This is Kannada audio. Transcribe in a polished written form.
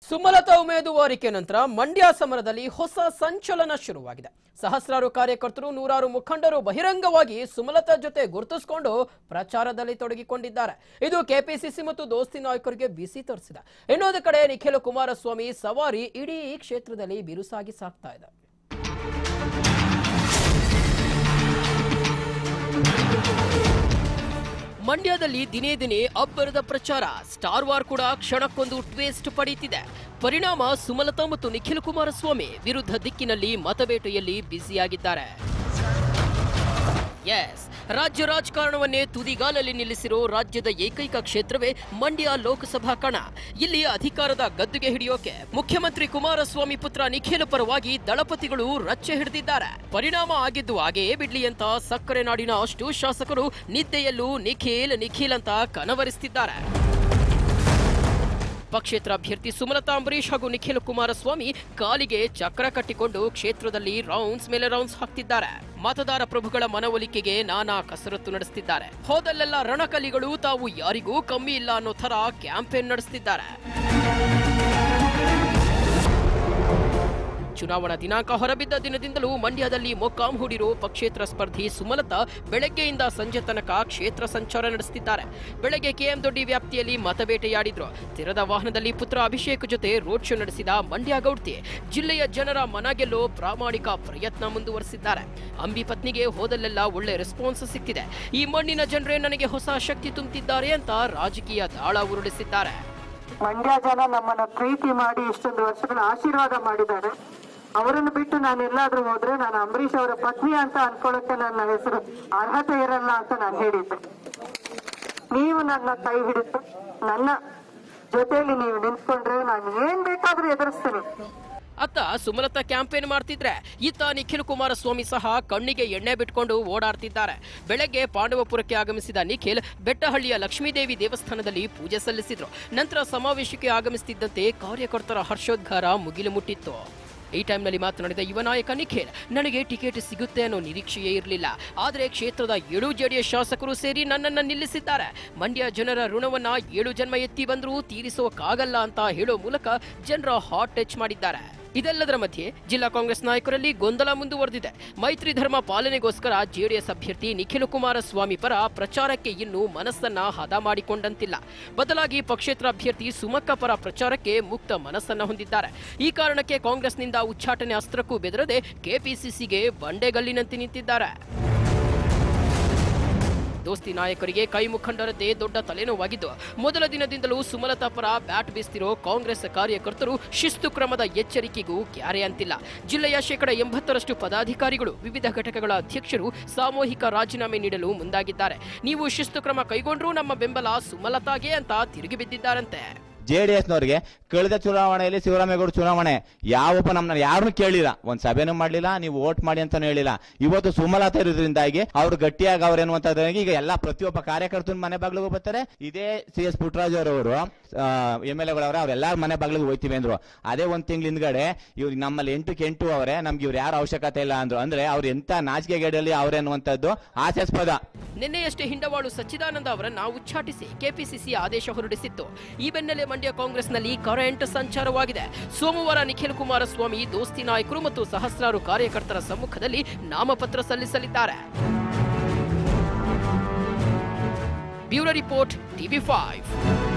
ಸುಮಲತಾ ಉಮೇದುವಾರಿಕೆ ನಂತರ ಮಂಡ್ಯ ಸಮರದಲ್ಲಿ ಹೊಸ ಸಂಚಲನ ಶುರುವಾಗಿದೆ. ಸಹಸ್ರಾರು ಕಾರ್ಯಕರ್ತರು, ನೂರಾರು ಮುಖಂಡರು ಬಹಿರಂಗವಾಗಿ ಸುಮಲತಾ ಜೊತೆ ಗುರುತಿಸಿಕೊಂಡು ಪ್ರಚಾರದಲ್ಲಿ ತೊಡಗಿಕೊಂಡಿದ್ದಾರೆ. ಇದು ಕೆಪಿಸಿಸಿ ಮತ್ತು ದೋಸ್ತಿ ನಾಯಕರಿಗೆ ಬಿಸಿ ತರಿಸಿದೆ. ಇನ್ನೊಂದು ಕಡೆ ನಿಖಿಲ್ ಕುಮಾರಸ್ವಾಮಿ ಸವಾರಿ ಇಡೀ ಕ್ಷೇತ್ರದಲ್ಲಿ ಬಿರುಸಾಗಿ ಸಾಗ್ತಾ ಇದೆ. ಮಂಡ್ಯದಲ್ಲಿ ದಿನೇ ದಿನೇ ಅಬ್ಬರದ ಪ್ರಚಾರ. ಸ್ಟಾರ್ ವಾರ್ ಕೂಡ ಕ್ಷಣಕ್ಕೊಂದು ಟ್ವಿಸ್ಟ್ ಪಡೆಯುತ್ತಿದೆ. ಪರಿಣಾಮ ಸುಮಲತಾ ಮತ್ತು ನಿಖಿಲ್ ಕುಮಾರಸ್ವಾಮಿ ವಿರುದ್ಧ ದಿಕ್ಕಿನಲ್ಲಿ ಮತಬೇಟೆಯಲ್ಲಿ ಬ್ಯುಸಿಯಾಗಿದ್ದಾರೆ. ಎಸ್, ರಾಜ್ಯ ರಾಜಕಾರಣವನ್ನೇ ತುದಿಗಾಲಲ್ಲಿ ನಿಲ್ಲಿಸಿರೋ ರಾಜ್ಯದ ಏಕೈಕ ಕ್ಷೇತ್ರವೇ ಮಂಡ್ಯ ಲೋಕಸಭಾ ಕಣ. ಇಲ್ಲಿ ಅಧಿಕಾರದ ಗದ್ದುಗೆ ಹಿಡಿಯೋಕೆ ಮುಖ್ಯಮಂತ್ರಿ ಕುಮಾರಸ್ವಾಮಿ ಪುತ್ರ ನಿಖಿಲ್ ಪರವಾಗಿ ದಳಪತಿಗಳು ರಚ್ಚೆ ಹಿಡಿದಿದ್ದಾರೆ. ಪರಿಣಾಮ ಆಗಿದ್ದು ಹಾಗೆಯೇ ಬಿಡ್ಲಿ ಅಂತ ಸಕ್ಕರೆ ನಾಡಿನ ಅಷ್ಟು ಶಾಸಕರು ನಿದ್ದೆಯಲ್ಲೂ ನಿಖಿಲ್ ಅಂತ ಕನವರಿಸುತ್ತಿದ್ದಾರೆ. ಪಕ್ಷೇತರ ಅಭ್ಯರ್ಥಿ ಸುಮಲತಾ ಅಂಬರೀಶ್ ಹಾಗೂ ನಿಖಿಲ್ ಕುಮಾರಸ್ವಾಮಿ ಕಾಲಿಗೆ ಚಕ್ರ ಕಟ್ಟಿಕೊಂಡು ಕ್ಷೇತ್ರದಲ್ಲಿ ರೌಂಡ್ಸ್ ಮೇಲೆ ರೌಂಡ್ಸ್ ಹಾಕ್ತಿದ್ದಾರೆ. ಮತದಾರ ಪ್ರಭುಗಳ ಮನವೊಲಿಕೆಗೆ ನಾನಾ ಕಸರತ್ತು ನಡೆಸುತ್ತಿದ್ದಾರೆ. ಹೋದಲ್ಲೆಲ್ಲ ರಣಕಲಿಗಳು ತಾವು ಯಾರಿಗೂ ಕಮ್ಮಿ ಇಲ್ಲ ಅನ್ನೋ ತರ ಕ್ಯಾಂಪೇನ್ ನಡೆಸುತ್ತಿದ್ದಾರೆ. ಚುನಾವಣಾ ದಿನಾಂಕ ಹೊರಬಿದ್ದ ದಿನದಿಂದಲೂ ಮಂಡ್ಯದಲ್ಲಿ ಮೊಕ್ಕಾಂ ಹೂಡಿರೋ ಪಕ್ಷೇತರ ಸ್ಪರ್ಧಿ ಸುಮಲತಾ ಬೆಳಗ್ಗೆಯಿಂದ ಸಂಜೆ ತನಕ ಕ್ಷೇತ್ರ ಸಂಚಾರ ನಡೆಸುತ್ತಿದ್ದಾರೆ. ಬೆಳಗ್ಗೆ ಕೆಎಂ ದೊಡ್ಡಿ ವ್ಯಾಪ್ತಿಯಲ್ಲಿ ಮತಬೇಟೆಯಾಡಿದ್ರು. ತೆರೆದ ವಾಹನದಲ್ಲಿ ಪುತ್ರ ಅಭಿಷೇಕ್ ಜೊತೆ ರೋಡ್ ಶೋ ನಡೆಸಿದ ಮಂಡ್ಯ ಗೌಡ್ತಿ ಜಿಲ್ಲೆಯ ಜನರ ಮನ ಗೆಲ್ಲೋ ಪ್ರಾಮಾಣಿಕ ಪ್ರಯತ್ನ ಮುಂದುವರೆಸಿದ್ದಾರೆ. ಅಂಬಿ ಪತ್ನಿಗೆ ಹೋದಲ್ಲೆಲ್ಲ ಒಳ್ಳೆ ರೆಸ್ಪಾನ್ಸ್ ಸಿಕ್ಕಿದೆ. ಈ ಮಣ್ಣಿನ ಜನರೇ ನನಗೆ ಹೊಸ ಶಕ್ತಿ ತುಂಬುತ್ತಿದ್ದಾರೆ ಅಂತ ರಾಜಕೀಯ ದಾಳ ಉರುಳಿಸಿದ್ದಾರೆ. ಮಂಡ್ಯ ಜನ ನಮ್ಮನ್ನ ಪ್ರೀತಿ ಮಾಡಿ ಇಷ್ಟೊಂದು ವರ್ಷಗಳ ಆಶೀರ್ವಾದ ಮಾಡಿದ್ದಾರೆ. ಅವರನ್ನು ಬಿಟ್ಟು ನಾನು ಎಲ್ಲಾದ್ರೂ ಹೋದ್ರೆ ನಾನು ಅಂಬರೀಶ್ ಅವರ ಪತ್ನಿ ಅಂತ ಅನ್ಕೊಳ್ಳೋಕೆ ನನ್ನ ಹೆಸರು ಅರ್ಹತೆ ಇರಲ್ಲ ಅಂತ ನಾನು ಹೇಳಿದ್ದೆ. ನೀವು ನನ್ನ ಕೈ ಹಿಡಿದು ನನ್ನ ಜೊತೆಯಲ್ಲಿ ನೀವು ನಿಂತ್ಕೊಂಡ್ರೆ ನಾನು ಏನ್ ಬೇಕಾದ್ರೂ ಎದುರಿಸ್ತೀನಿ. ಅತ್ತ ಸುಮಲತಾ ಕ್ಯಾಂಪೇನ್ ಮಾಡ್ತಿದ್ರೆ ಇತ್ತ ನಿಖಿಲ್ ಕುಮಾರಸ್ವಾಮಿ ಸಹ ಕಣ್ಣಿಗೆ ಎಣ್ಣೆ ಬಿಟ್ಕೊಂಡು ಓಡಾಡ್ತಿದ್ದಾರೆ. ಬೆಳಗ್ಗೆ ಪಾಂಡವಪುರಕ್ಕೆ ಆಗಮಿಸಿದ ನಿಖಿಲ್ ಬೆಟ್ಟಹಳ್ಳಿಯ ಲಕ್ಷ್ಮೀದೇವಿ ದೇವಸ್ಥಾನದಲ್ಲಿ ಪೂಜೆ ಸಲ್ಲಿಸಿದ್ರು. ನಂತರ ಸಮಾವೇಶಕ್ಕೆ ಆಗಮಿಸುತ್ತಿದ್ದಂತೆ ಕಾರ್ಯಕರ್ತರ ಹರ್ಷೋದ್ಗಾರ ಮುಗಿಲು ಮುಟ್ಟಿತ್ತು. ಈ ಟೈಮ್ನಲ್ಲಿ ಮಾತನಾಡಿದ ಯುವ ನಾಯಕ ನಿಖಿಲ್, ನನಗೆ ಟಿಕೆಟ್ ಸಿಗುತ್ತೆ ಅನ್ನೋ ನಿರೀಕ್ಷೆಯೇ ಇರಲಿಲ್ಲ. ಆದರೆ ಕ್ಷೇತ್ರದ 7 ಜೆಡಿಎಸ್ ಶಾಸಕರು ಸೇರಿ ನನ್ನನ್ನು ನಿಲ್ಲಿಸಿದ್ದಾರೆ. ಮಂಡ್ಯ ಜನರ ಋಣವನ್ನ 7 ಜನ್ಮ ಎತ್ತಿ ಬಂದರೂ ತೀರಿಸೋಕ್ಕಾಗಲ್ಲ ಅಂತ ಹೇಳೋ ಮೂಲಕ ಜನರ ಹಾರ್ಟ್ ಟಚ್ ಮಾಡಿದ್ದಾರೆ. ಇದೆಲ್ಲದರ ಮಧ್ಯೆ ಜಿಲ್ಲಾ ಕಾಂಗ್ರೆಸ್ ನಾಯಕರಲ್ಲಿ ಗೊಂದಲ ಮುಂದುವರೆದಿದೆ. ಮೈತ್ರಿ ಧರ್ಮ ಪಾಲನೆಗೋಸ್ಕರ ಜೆಡಿಎಸ್ ಅಭ್ಯರ್ಥಿ ನಿಖಿಲ್ ಕುಮಾರಸ್ವಾಮಿ ಪರ ಪ್ರಚಾರಕ್ಕೆ ಇನ್ನೂ ಮನಸ್ಸನ್ನ ಹದ ಮಾಡಿಕೊಂಡಂತಿಲ್ಲ. ಬದಲಾಗಿ ಪಕ್ಷೇತರ ಅಭ್ಯರ್ಥಿ ಸುಮಕ್ಕ ಪರ ಪ್ರಚಾರಕ್ಕೆ ಮುಕ್ತ ಮನಸ್ಸನ್ನ ಹೊಂದಿದ್ದಾರೆ. ಈ ಕಾರಣಕ್ಕೆ ಕಾಂಗ್ರೆಸ್ನಿಂದ ಉಚ್ಚಾಟನೆ ಅಸ್ತ್ರಕ್ಕೂ ಬೆದರದೆ ಕೆಪಿಸಿಸಿಗೆ ಬಂಡೆಗಲ್ಲಿನಂತೆ ನಿಂತಿದ್ದಾರೆ. ದೋಸ್ತಿ ನಾಯಕರಿಗೆ ಕೈ ಮುಖಂಡರದ್ದೇ ದೊಡ್ಡ ತಲೆನೋವಾಗಿದ್ದು, ಮೊದಲ ದಿನದಿಂದಲೂ ಸುಮಲತಾ ಪರ ಬ್ಯಾಟ್ ಬೀಸ್ತಿರೋ ಕಾಂಗ್ರೆಸ್ ಕಾರ್ಯಕರ್ತರು ಶಿಸ್ತು ಕ್ರಮದ ಎಚ್ಚರಿಕೆಗೂ ಕ್ಯಾರೆ ಅಂತಿಲ್ಲ. ಜಿಲ್ಲೆಯ 80% ಪದಾಧಿಕಾರಿಗಳು, ವಿವಿಧ ಘಟಕಗಳ ಅಧ್ಯಕ್ಷರು ಸಾಮೂಹಿಕ ರಾಜೀನಾಮೆ ನೀಡಲು ಮುಂದಾಗಿದ್ದಾರೆ. ನೀವು ಶಿಸ್ತು ಕ್ರಮ ಕೈಗೊಂಡ್ರೂ ನಮ್ಮ ಬೆಂಬಲ ಸುಮಲತಾಗೆ ಅಂತ ತಿರುಗಿ ಬಿದ್ದಿದ್ದಾರಂತೆ. ಜೆಡಿಎಸ್ನವರಿಗೆ ಕಳೆದ ಚುನಾವಣೆಯಲ್ಲಿ ಶಿವರಾಮೇಗೌಡ ಚುನಾವಣೆ ಯಾವಪ್ಪ ನಮ್ಮನ್ನ ಯಾರನ್ನು ಕೇಳಿಲ್ಲ, ಒಂದ್ ಸಭೆನೂ ಮಾಡ್ಲಿಲ್ಲ, ನೀವು ವೋಟ್ ಮಾಡಿ ಅಂತಾನು ಹೇಳಿಲ್ಲ. ಇವತ್ತು ಸುಮಲತಾ ಇರೋದ್ರಿಂದಾಗಿ ಅವ್ರು ಗಟ್ಟಿಯಾಗಿ ಅವ್ರು ಎನ್ನುವಂತದ್ರಾಗಿ ಈಗ ಎಲ್ಲಾ ಪ್ರತಿಯೊಬ್ಬ ಕಾರ್ಯಕರ್ತನ ಮನೆ ಬಾಗಿಲಿಗೂ ಬರ್ತಾರೆ. ಇದೇ CS ಪುಟ್ಟರಾಜು ಅವರು MLA ಗಳವ್ರೆ ಅವ್ರೆಲ್ಲಾರ ಮನೆ ಬಾಗಿಲಿಗೆ ಹೋಯ್ತೀವಿ ಅಂದ್ರು. ಅದೇ ಒಂದ್ ತಿಂಗಳ ಹಿಂದ್ಗಡೆ ಇವ್ರು ನಮ್ಮಲ್ಲಿ 8 ಅವರೇ, ನಮ್ಗೆ ಇವ್ರು ಯಾರು ಅವಶ್ಯಕತೆ ಇಲ್ಲ ಅಂದ್ರು. ಅಂದ್ರೆ ಅವ್ರು ಎಂತ ನಾಚಿಕೆ ಗೇಡಲ್ಲಿ ಅವ್ರೆ ಅನ್ನುವಂಥದ್ದು ಹಾಸ್ಯಾಸ್ಪದ. ನಿನ್ನೆಯಷ್ಟೇ ಹಿಂಡವಾಳು ಸಚ್ಚಿದಾನಂದ ಅವರನ್ನ ಉಚ್ಚಾಟಿಸಿ ಕೆಪಿಸಿಸಿ ಆದೇಶ ಹೊರಡಿಸಿತ್ತು. ಈ ಬೆನ್ನಲ್ಲೇ ಮಂಡ್ಯ ಕಾಂಗ್ರೆಸ್ನಲ್ಲಿ ಕರೆಂಟ್ ಸಂಚಾರವಾಗಿದೆ. ಸೋಮವಾರ ನಿಖಿಲ್ ಕುಮಾರಸ್ವಾಮಿ ದೋಸ್ತಿ ನಾಯಕರು ಮತ್ತು ಸಹಸ್ರಾರು ಕಾರ್ಯಕರ್ತರ ಸಮ್ಮುಖದಲ್ಲಿ ನಾಮಪತ್ರ ಸಲ್ಲಿಸಲಿದ್ದಾರೆ. Bureau report TV5.